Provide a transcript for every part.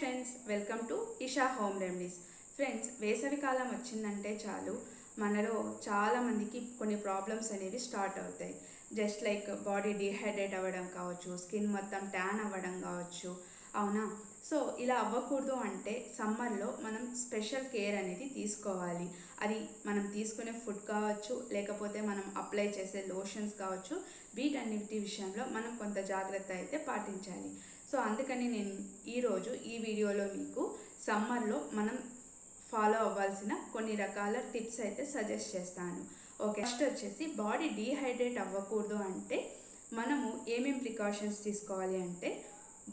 Friends, welcome to Isha home remedies. Friends, వేసవి కాలం వచ్చిందంటే చాలు మనలో చాలా మందికి కొన్ని ప్రాబ్లమ్స్ అనేవి స్టార్ట్ అవుతాయి. జస్ట్ లైక్ బాడీ డీహైడ్రేట్ అవ్వడం కావచ్చు, స్కిన్ మొత్తం ట్యాన్ అవ్వడం కావచ్చు. అవునా? సో ఇలా అవ్వకూడదు అంటే సమ్మర్లో మనం స్పెషల్ కేర్ అనేది తీసుకోవాలి. అది మనం తీసుకునే ఫుడ్ కావచ్చు, లేకపోతే మనం అప్లై చేసే లోషన్స్ కావచ్చు. వీటన్నిటి విషయంలో మనం కొంత జాగ్రత్త అయితే పాటించాలి. సో అందుకని నేను ఈరోజు ఈ వీడియోలో మీకు సమ్మర్లో మనం ఫాలో అవ్వాల్సిన కొన్ని రకాల టిప్స్ అయితే సజెస్ట్ చేస్తాను. ఓకే, ఫస్ట్ వచ్చేసి బాడీ డీహైడ్రేట్ అవ్వకూడదు అంటే మనము ఏమేమి ప్రికాషన్స్ తీసుకోవాలి అంటే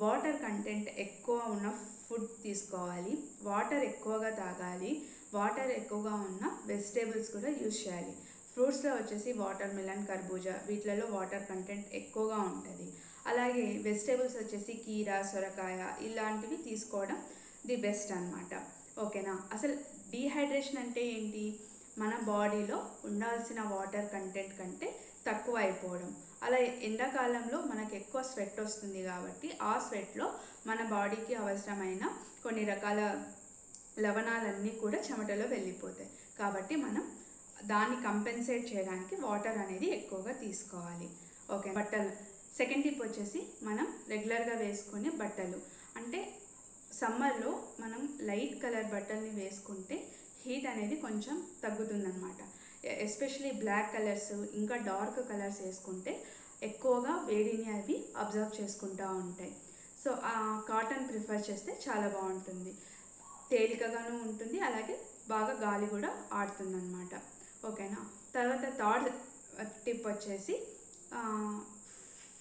వాటర్ కంటెంట్ ఎక్కువ ఉన్న ఫుడ్ తీసుకోవాలి, వాటర్ ఎక్కువగా తాగాలి, వాటర్ ఎక్కువగా ఉన్న వెజిటేబుల్స్ కూడా యూజ్ చేయాలి. ఫ్రూట్స్లో వచ్చేసి వాటర్ మిలన్, కర్బూజా వీటిలలో వాటర్ కంటెంట్ ఎక్కువగా ఉంటుంది. అలాగే వెజిటేబుల్స్ వచ్చేసి కీరా, సొరకాయ ఇలాంటివి తీసుకోవడం ది బెస్ట్ అన్నమాట. ఓకేనా? అసలు డీహైడ్రేషన్ అంటే ఏంటి? మన బాడీలో ఉండాల్సిన వాటర్ కంటెంట్ కంటే తక్కువ అయిపోవడం. అలా ఎండాకాలంలో మనకు ఎక్కువ స్వెట్ వస్తుంది కాబట్టి ఆ స్వెట్లో మన బాడీకి అవసరమైన కొన్ని రకాల లవణాలన్నీ కూడా చెమటలో వెళ్ళిపోతాయి. కాబట్టి మనం దాన్ని కంపెన్సేట్ చేయడానికి వాటర్ అనేది ఎక్కువగా తీసుకోవాలి. ఓకే, బట్టలు సెకండ్ టిప్ వచ్చేసి మనం రెగ్యులర్గా వేసుకునే బట్టలు. అంటే సమ్మర్లో మనం లైట్ కలర్ బట్టల్ని వేసుకుంటే హీట్ అనేది కొంచెం తగ్గుతుందన్నమాట. ఎస్పెషలీ బ్లాక్ కలర్స్ ఇంకా డార్క్ కలర్స్ వేసుకుంటే ఎక్కువగా వేడిని అవి అబ్జర్వ్ చేసుకుంటూ ఉంటాయి. సో కాటన్ ప్రిఫర్ చేస్తే చాలా బాగుంటుంది, తేలికగాను ఉంటుంది, అలాగే బాగా గాలి కూడా ఆడుతుందన్నమాట. ఓకేనా? తర్వాత థర్డ్ టిప్ వచ్చేసి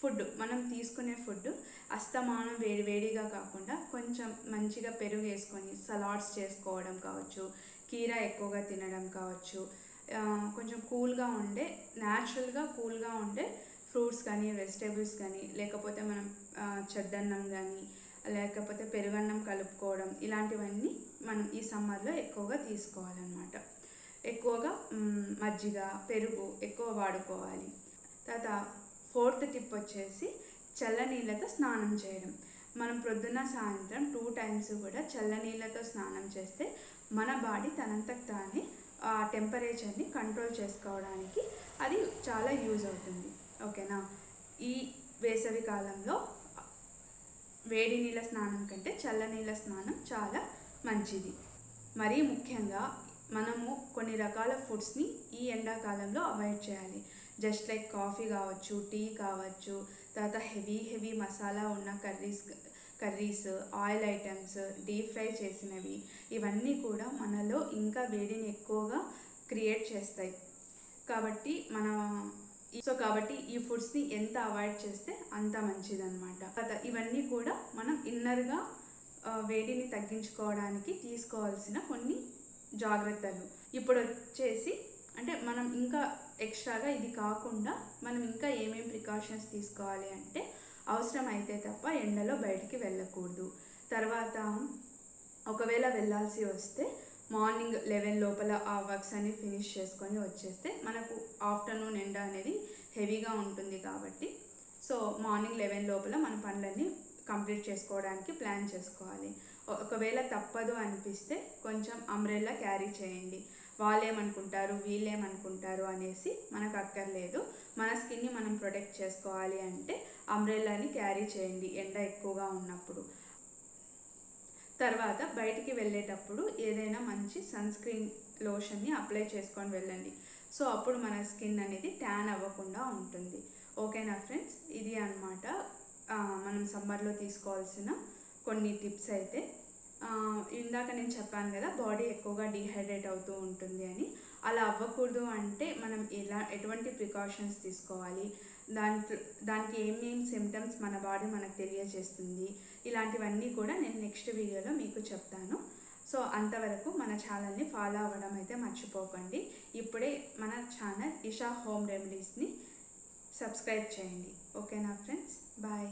ఫుడ్. మనం తీసుకునే ఫుడ్ అస్తమానం వేడిగా కాకుండా కొంచెం మంచిగా పెరుగు వేసుకొని సలాడ్స్ చేసుకోవడం కావచ్చు, కీరా ఎక్కువగా తినడం కావచ్చు, కొంచెం కూల్గా ఉండే న్యాచురల్గా కూల్గా ఉండే ఫ్రూట్స్ కానీ వెజిటేబుల్స్ కానీ, లేకపోతే మనం చెద్దన్నం కానీ లేకపోతే పెరుగన్నం కలుపుకోవడం, ఇలాంటివన్నీ మనం ఈ సమ్మర్లో ఎక్కువగా తీసుకోవాలన్నమాట. ఎక్కువగా మజ్జిగ, పెరుగు ఎక్కువ వాడుకోవాలి. తర్వాత ఫోర్త్ టిప్ వచ్చేసి చల్లనీళ్ళతో స్నానం చేయడం. మనం ప్రొద్దున సాయంత్రం 2 times కూడా చల్లనీళ్ళతో స్నానం చేస్తే మన బాడీ తనంతకు తానే ఆ టెంపరేచర్ని కంట్రోల్ చేసుకోవడానికి అది చాలా యూజ్ అవుతుంది. ఓకేనా? ఈ వేసవి కాలంలో వేడి నీళ్ళ స్నానం కంటే చల్లనీళ్ళ స్నానం చాలా మంచిది. మరీ ముఖ్యంగా మనము కొన్ని రకాల ఫుడ్స్ని ఈ ఎండాకాలంలో అవాయిడ్ చేయాలి. జస్ట్ లైక్ కాఫీ కావచ్చు, టీ కావచ్చు, తర్వాత హెవీ మసాలా ఉన్న curries, oil items, deep fry చేసినవి, ఇవన్నీ కూడా మనలో ఇంకా వేడిని ఎక్కువగా క్రియేట్ చేస్తాయి. కాబట్టి కాబట్టి ఈ ఫుడ్స్ని ఎంత అవాయిడ్ చేస్తే అంత మంచిదన్నమాట. ఇవన్నీ కూడా మనం ఇన్నర్గా వేడిని తగ్గించుకోవడానికి తీసుకోవాల్సిన కొన్ని జాగ్రత్తలు. ఇప్పుడు వచ్చేసి అంటే మనం ఇంకా ఎక్స్ట్రాగా ఇది కాకుండా మనం ఇంకా ఏమేమి ప్రికాషన్స్ తీసుకోవాలి అంటే అవసరమైతే తప్ప ఎండలో బయటికి వెళ్ళకూడదు. తర్వాత ఒకవేళ వెళ్ళాల్సి వస్తే మార్నింగ్ 11 లోపల ఆ వర్క్స్ అన్ని ఫినిష్ చేసుకొని వచ్చేస్తే మనకు ఆఫ్టర్నూన్ ఎండ అనేది హెవీగా ఉంటుంది కాబట్టి సో మార్నింగ్ 11 లోపల మన పనులన్నీ కంప్లీట్ చేసుకోవడానికి ప్లాన్ చేసుకోవాలి. ఒకవేళ తప్పదు అనిపిస్తే కొంచెం అంబ్రెల్లా క్యారీ చేయండి. వాళ్ళేమనుకుంటారు వీళ్ళేమనుకుంటారు అనేసి మనకు అక్కర్లేదు. మన స్కిన్ని మనం ప్రొటెక్ట్ చేసుకోవాలి అంటే అంబ్రెల్లాని క్యారీ చేయండి ఎండ ఎక్కువగా ఉన్నప్పుడు. తర్వాత బయటికి వెళ్ళేటప్పుడు ఏదైనా మంచి సన్ స్క్రీన్ లోషన్ని అప్లై చేసుకొని వెళ్ళండి. సో అప్పుడు మన స్కిన్ అనేది ట్యాన్ అవ్వకుండా ఉంటుంది. ఓకేనా ఫ్రెండ్స్? ఇది అన్నమాట మనం సమ్మర్లో తీసుకోవాల్సిన కొన్ని టిప్స్ అయితే. ఇందాక నేను చెప్పాను కదా బాడీ ఎక్కువగా డీహైడ్రేట్ అవుతూ ఉంటుంది అని. అలా అవ్వకూడదు అంటే మనం ఎటువంటి ప్రికాషన్స్ తీసుకోవాలి, దానికి ఏమేమి సిమ్టమ్స్ మన బాడీ మనకు తెలియజేస్తుంది, ఇలాంటివన్నీ కూడా నేను నెక్స్ట్ వీడియోలో మీకు చెప్తాను. సో అంతవరకు మన ఛానల్ని ఫాలో అవ్వడం అయితే మర్చిపోకండి. ఇప్పుడే మన ఛానల్ ఇషా హోమ్ రెమెడీస్ని సబ్స్క్రైబ్ చేయండి. ఓకేనా ఫ్రెండ్స్? బాయ్.